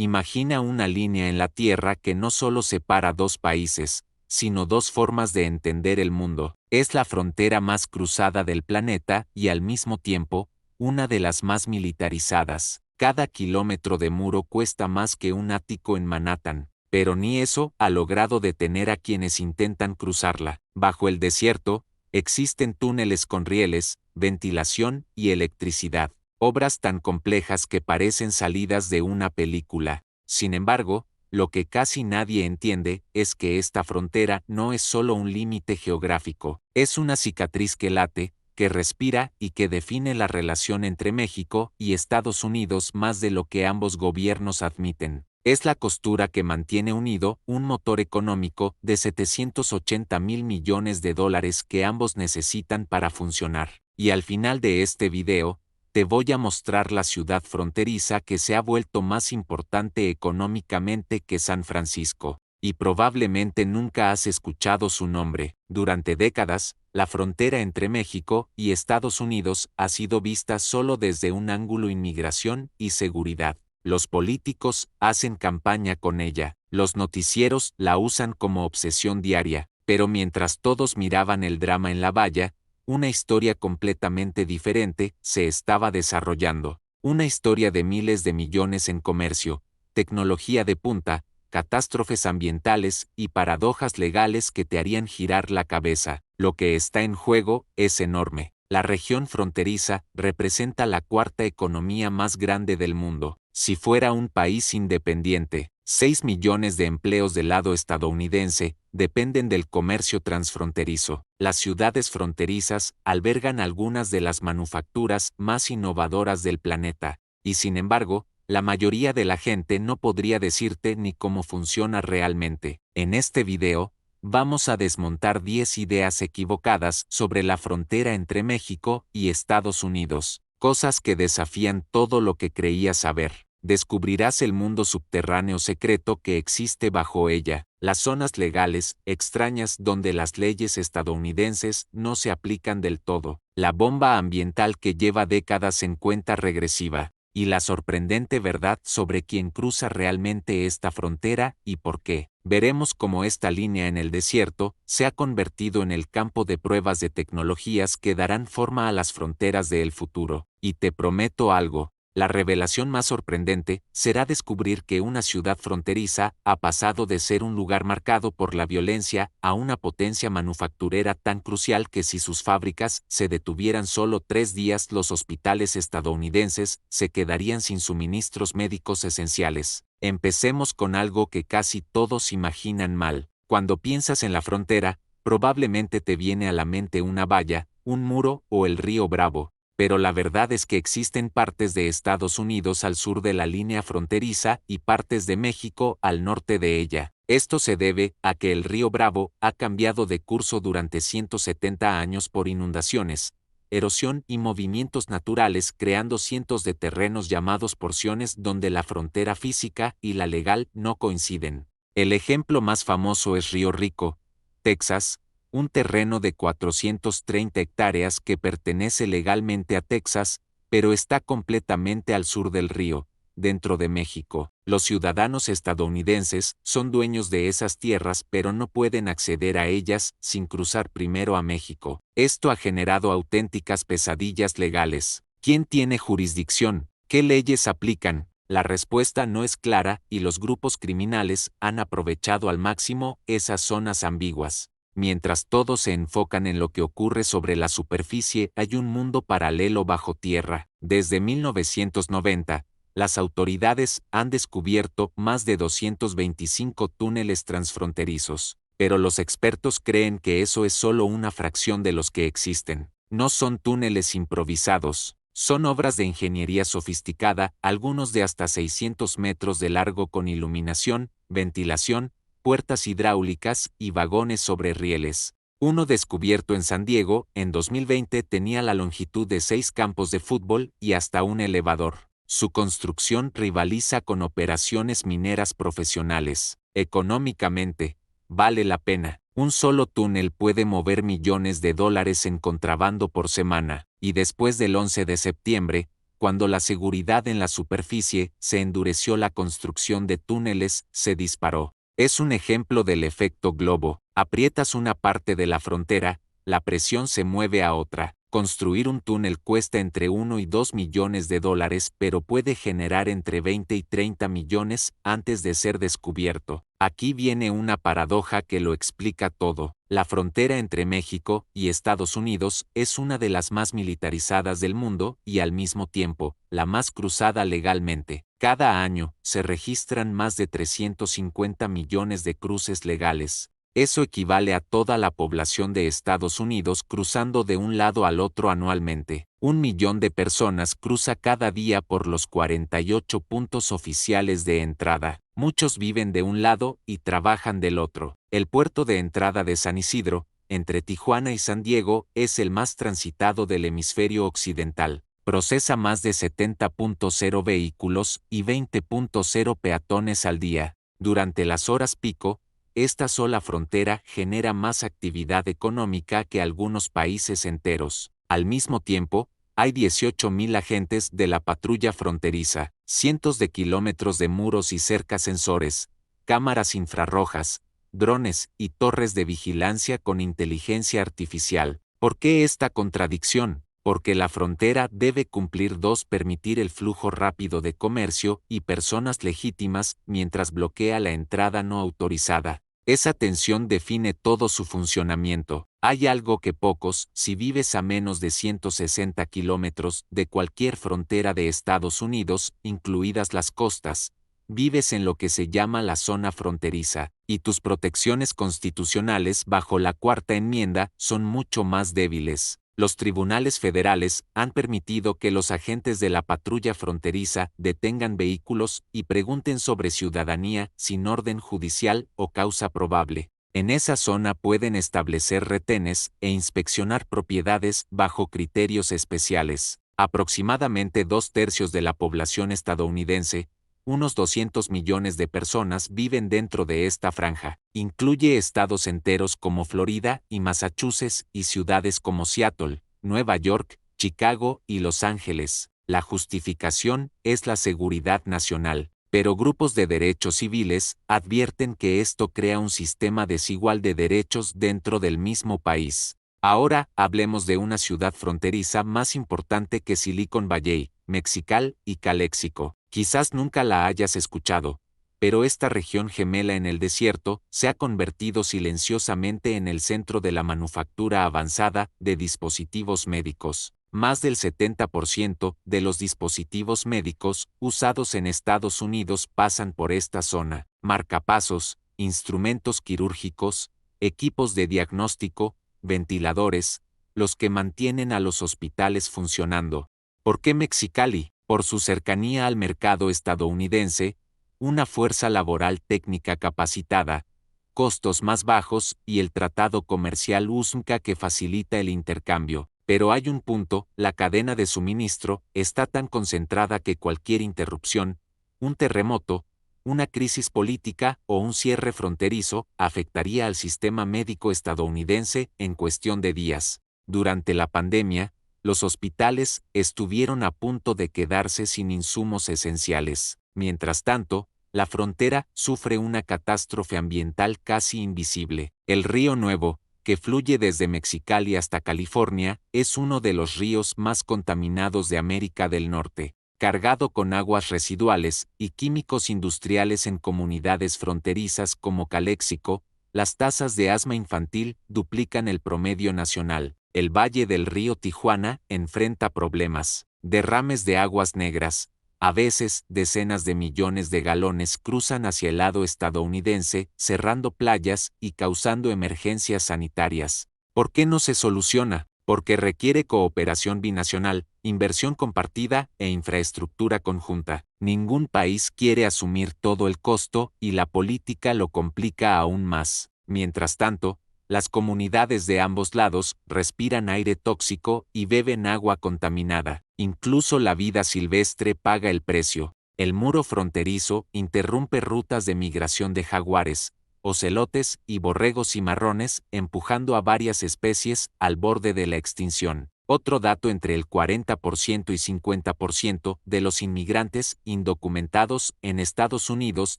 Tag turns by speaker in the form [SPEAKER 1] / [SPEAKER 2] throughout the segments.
[SPEAKER 1] Imagina una línea en la Tierra que no solo separa dos países, sino dos formas de entender el mundo. Es la frontera más cruzada del planeta y al mismo tiempo, una de las más militarizadas. Cada kilómetro de muro cuesta más que un ático en Manhattan, pero ni eso ha logrado detener a quienes intentan cruzarla. Bajo el desierto, existen túneles con rieles, ventilación y electricidad. Obras tan complejas que parecen salidas de una película. Sin embargo, lo que casi nadie entiende es que esta frontera no es solo un límite geográfico, es una cicatriz que late, que respira y que define la relación entre México y Estados Unidos más de lo que ambos gobiernos admiten. Es la costura que mantiene unido un motor económico de 780,000 millones de dólares que ambos necesitan para funcionar. Y al final de este video, te voy a mostrar la ciudad fronteriza que se ha vuelto más importante económicamente que San Francisco, y probablemente nunca has escuchado su nombre. Durante décadas, la frontera entre México y Estados Unidos ha sido vista solo desde un ángulo inmigración y seguridad. Los políticos hacen campaña con ella, los noticieros la usan como obsesión diaria, pero mientras todos miraban el drama en la valla, una historia completamente diferente se estaba desarrollando. Una historia de miles de millones en comercio, tecnología de punta, catástrofes ambientales y paradojas legales que te harían girar la cabeza. Lo que está en juego es enorme. La región fronteriza representa la cuarta economía más grande del mundo. Si fuera un país independiente, 6 millones de empleos del lado estadounidense dependen del comercio transfronterizo. Las ciudades fronterizas albergan algunas de las manufacturas más innovadoras del planeta, y sin embargo, la mayoría de la gente no podría decirte ni cómo funciona realmente. En este video, vamos a desmontar 10 ideas equivocadas sobre la frontera entre México y Estados Unidos, cosas que desafían todo lo que creías saber. Descubrirás el mundo subterráneo secreto que existe bajo ella, las zonas legales, extrañas donde las leyes estadounidenses no se aplican del todo, la bomba ambiental que lleva décadas en cuenta regresiva, y la sorprendente verdad sobre quién cruza realmente esta frontera y por qué. Veremos cómo esta línea en el desierto se ha convertido en el campo de pruebas de tecnologías que darán forma a las fronteras del futuro. Y te prometo algo. La revelación más sorprendente será descubrir que una ciudad fronteriza ha pasado de ser un lugar marcado por la violencia a una potencia manufacturera tan crucial que si sus fábricas se detuvieran solo 3 días, los hospitales estadounidenses se quedarían sin suministros médicos esenciales. Empecemos con algo que casi todos imaginan mal. Cuando piensas en la frontera, probablemente te viene a la mente una valla, un muro o el río Bravo. Pero la verdad es que existen partes de Estados Unidos al sur de la línea fronteriza y partes de México al norte de ella. Esto se debe a que el río Bravo ha cambiado de curso durante 170 años por inundaciones, erosión y movimientos naturales, creando cientos de terrenos llamados porciones donde la frontera física y la legal no coinciden. El ejemplo más famoso es Río Rico, Texas, un terreno de 430 hectáreas que pertenece legalmente a Texas, pero está completamente al sur del río, dentro de México. Los ciudadanos estadounidenses son dueños de esas tierras pero no pueden acceder a ellas sin cruzar primero a México. Esto ha generado auténticas pesadillas legales. ¿Quién tiene jurisdicción? ¿Qué leyes aplican? La respuesta no es clara y los grupos criminales han aprovechado al máximo esas zonas ambiguas. Mientras todos se enfocan en lo que ocurre sobre la superficie, hay un mundo paralelo bajo tierra. Desde 1990, las autoridades han descubierto más de 225 túneles transfronterizos, pero los expertos creen que eso es solo una fracción de los que existen. No son túneles improvisados, son obras de ingeniería sofisticada, algunos de hasta 600 metros de largo con iluminación, ventilación, puertas hidráulicas y vagones sobre rieles. Uno descubierto en San Diego, en 2020 tenía la longitud de 6 campos de fútbol y hasta un elevador. Su construcción rivaliza con operaciones mineras profesionales. Económicamente, vale la pena. Un solo túnel puede mover millones de dólares en contrabando por semana, y después del 11 de septiembre, Cuando la seguridad en la superficie se endureció, la construcción de túneles se disparó. Es un ejemplo del efecto globo. Aprietas una parte de la frontera, la presión se mueve a otra. Construir un túnel cuesta entre 1 y 2 millones de dólares, pero puede generar entre 20 y 30 millones antes de ser descubierto. Aquí viene una paradoja que lo explica todo. La frontera entre México y Estados Unidos es una de las más militarizadas del mundo y al mismo tiempo, la más cruzada legalmente. Cada año, se registran más de 350 millones de cruces legales. Eso equivale a toda la población de Estados Unidos cruzando de un lado al otro anualmente. 1 millón de personas cruza cada día por los 48 puntos oficiales de entrada. Muchos viven de un lado y trabajan del otro. El puerto de entrada de San Isidro, entre Tijuana y San Diego, es el más transitado del hemisferio occidental. Procesa más de 70.0 vehículos y 20.0 peatones al día. Durante las horas pico, esta sola frontera genera más actividad económica que algunos países enteros. Al mismo tiempo, hay 18.000 agentes de la patrulla fronteriza, cientos de kilómetros de muros y cercas, sensores, cámaras infrarrojas, drones y torres de vigilancia con inteligencia artificial. ¿Por qué esta contradicción? Porque la frontera debe cumplir dos: permitir el flujo rápido de comercio y personas legítimas, mientras bloquea la entrada no autorizada. Esa tensión define todo su funcionamiento. Hay algo que pocos, si vives a menos de 160 kilómetros de cualquier frontera de Estados Unidos, incluidas las costas, vives en lo que se llama la zona fronteriza, y tus protecciones constitucionales bajo la Cuarta Enmienda son mucho más débiles. Los tribunales federales han permitido que los agentes de la patrulla fronteriza detengan vehículos y pregunten sobre ciudadanía sin orden judicial o causa probable. En esa zona pueden establecer retenes e inspeccionar propiedades bajo criterios especiales. Aproximadamente 2/3 de la población estadounidense, unos 200 millones de personas, viven dentro de esta franja. Incluye estados enteros como Florida y Massachusetts y ciudades como Seattle, Nueva York, Chicago y Los Ángeles. La justificación es la seguridad nacional, pero grupos de derechos civiles advierten que esto crea un sistema desigual de derechos dentro del mismo país. Ahora hablemos de una ciudad fronteriza más importante que Silicon Valley, Mexicali y Calexico. Quizás nunca la hayas escuchado, pero esta región gemela en el desierto se ha convertido silenciosamente en el centro de la manufactura avanzada de dispositivos médicos. Más del 70% de los dispositivos médicos usados en Estados Unidos pasan por esta zona. Marcapasos, instrumentos quirúrgicos, equipos de diagnóstico, ventiladores, los que mantienen a los hospitales funcionando. ¿Por qué Mexicali? Por su cercanía al mercado estadounidense, una fuerza laboral técnica capacitada, costos más bajos y el tratado comercial USMCA que facilita el intercambio. Pero hay un punto: la cadena de suministro está tan concentrada que cualquier interrupción, un terremoto, una crisis política o un cierre fronterizo afectaría al sistema médico estadounidense en cuestión de días. Durante la pandemia, los hospitales estuvieron a punto de quedarse sin insumos esenciales. Mientras tanto, la frontera sufre una catástrofe ambiental casi invisible. El río Nuevo, que fluye desde Mexicali hasta California, es uno de los ríos más contaminados de América del Norte, cargado con aguas residuales y químicos industriales. En comunidades fronterizas como Calexico, las tasas de asma infantil duplican el promedio nacional. El valle del río Tijuana enfrenta problemas: derrames de aguas negras. A veces, decenas de millones de galones cruzan hacia el lado estadounidense, cerrando playas y causando emergencias sanitarias. ¿Por qué no se soluciona? Porque requiere cooperación binacional, inversión compartida e infraestructura conjunta. Ningún país quiere asumir todo el costo y la política lo complica aún más. Mientras tanto, las comunidades de ambos lados respiran aire tóxico y beben agua contaminada. Incluso la vida silvestre paga el precio. El muro fronterizo interrumpe rutas de migración de jaguares, ocelotes y borregos cimarrones, empujando a varias especies al borde de la extinción. Otro dato: entre el 40% y 50% de los inmigrantes indocumentados en Estados Unidos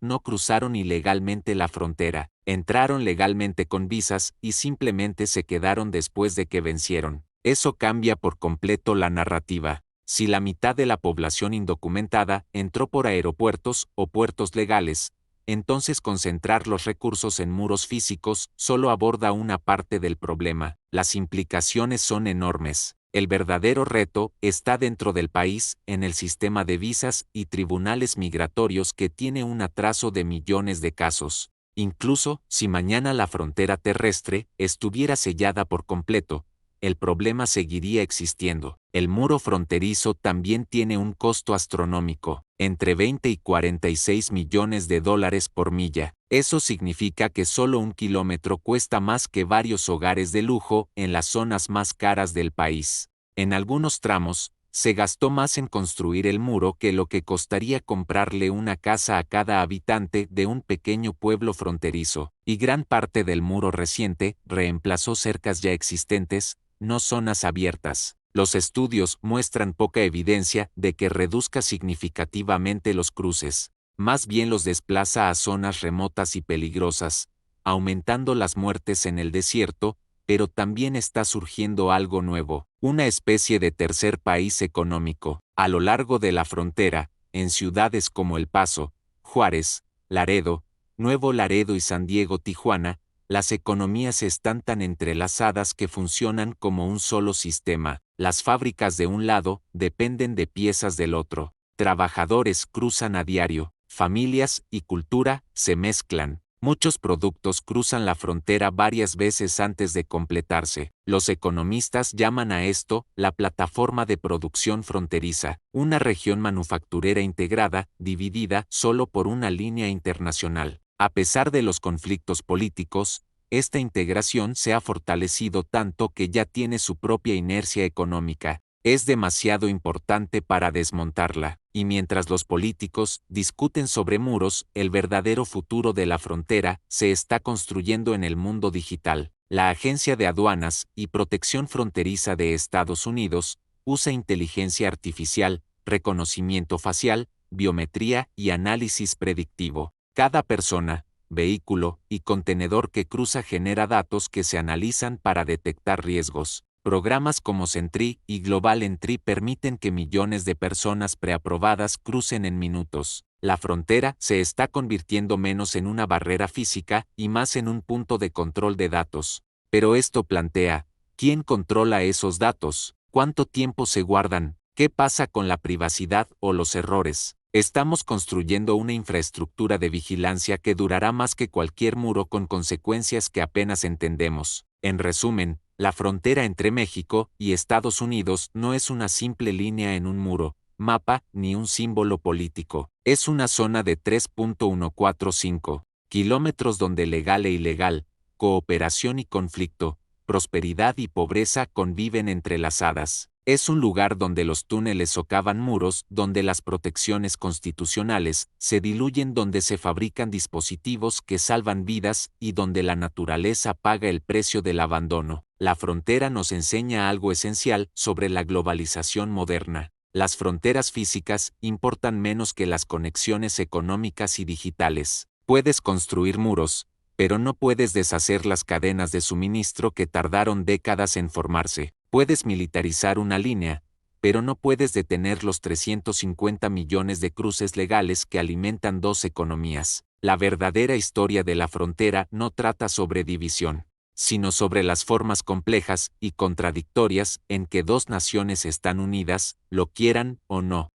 [SPEAKER 1] no cruzaron ilegalmente la frontera, entraron legalmente con visas y simplemente se quedaron después de que vencieron. Eso cambia por completo la narrativa. Si la mitad de la población indocumentada entró por aeropuertos o puertos legales, entonces concentrar los recursos en muros físicos solo aborda una parte del problema. Las implicaciones son enormes. El verdadero reto está dentro del país, en el sistema de visas y tribunales migratorios que tiene un atraso de millones de casos. Incluso si mañana la frontera terrestre estuviera sellada por completo, el problema seguiría existiendo. El muro fronterizo también tiene un costo astronómico, entre 20 y 46 millones de dólares por milla. Eso significa que solo un kilómetro cuesta más que varios hogares de lujo en las zonas más caras del país. En algunos tramos, se gastó más en construir el muro que lo que costaría comprarle una casa a cada habitante de un pequeño pueblo fronterizo, y gran parte del muro reciente reemplazó cercas ya existentes, no zonas abiertas. Los estudios muestran poca evidencia de que reduzca significativamente los cruces, más bien los desplaza a zonas remotas y peligrosas, aumentando las muertes en el desierto, pero también está surgiendo algo nuevo, una especie de tercer país económico. A lo largo de la frontera, en ciudades como El Paso, Juárez, Laredo, Nuevo Laredo y San Diego, Tijuana, las economías están tan entrelazadas que funcionan como un solo sistema. Las fábricas de un lado dependen de piezas del otro. Trabajadores cruzan a diario, familias y cultura se mezclan. Muchos productos cruzan la frontera varias veces antes de completarse. Los economistas llaman a esto la plataforma de producción fronteriza, una región manufacturera integrada, dividida solo por una línea internacional. A pesar de los conflictos políticos, esta integración se ha fortalecido tanto que ya tiene su propia inercia económica. Es demasiado importante para desmontarla, y mientras los políticos discuten sobre muros, el verdadero futuro de la frontera se está construyendo en el mundo digital. La Agencia de Aduanas y Protección Fronteriza de Estados Unidos usa inteligencia artificial, reconocimiento facial, biometría y análisis predictivo. Cada persona, vehículo y contenedor que cruza genera datos que se analizan para detectar riesgos. Programas como Sentry y Global Entry permiten que millones de personas preaprobadas crucen en minutos. La frontera se está convirtiendo menos en una barrera física y más en un punto de control de datos. Pero esto plantea, ¿quién controla esos datos? ¿Cuánto tiempo se guardan? ¿Qué pasa con la privacidad o los errores? Estamos construyendo una infraestructura de vigilancia que durará más que cualquier muro, con consecuencias que apenas entendemos. En resumen, la frontera entre México y Estados Unidos no es una simple línea en un muro, mapa ni un símbolo político. Es una zona de 3.145 kilómetros donde legal e ilegal, cooperación y conflicto, prosperidad y pobreza conviven entrelazadas. Es un lugar donde los túneles socavan muros, donde las protecciones constitucionales se diluyen, donde se fabrican dispositivos que salvan vidas y donde la naturaleza paga el precio del abandono. La frontera nos enseña algo esencial sobre la globalización moderna. Las fronteras físicas importan menos que las conexiones económicas y digitales. Puedes construir muros, pero no puedes deshacer las cadenas de suministro que tardaron décadas en formarse. Puedes militarizar una línea, pero no puedes detener los 350 millones de cruces legales que alimentan dos economías. La verdadera historia de la frontera no trata sobre división, sino sobre las formas complejas y contradictorias en que dos naciones están unidas, lo quieran o no.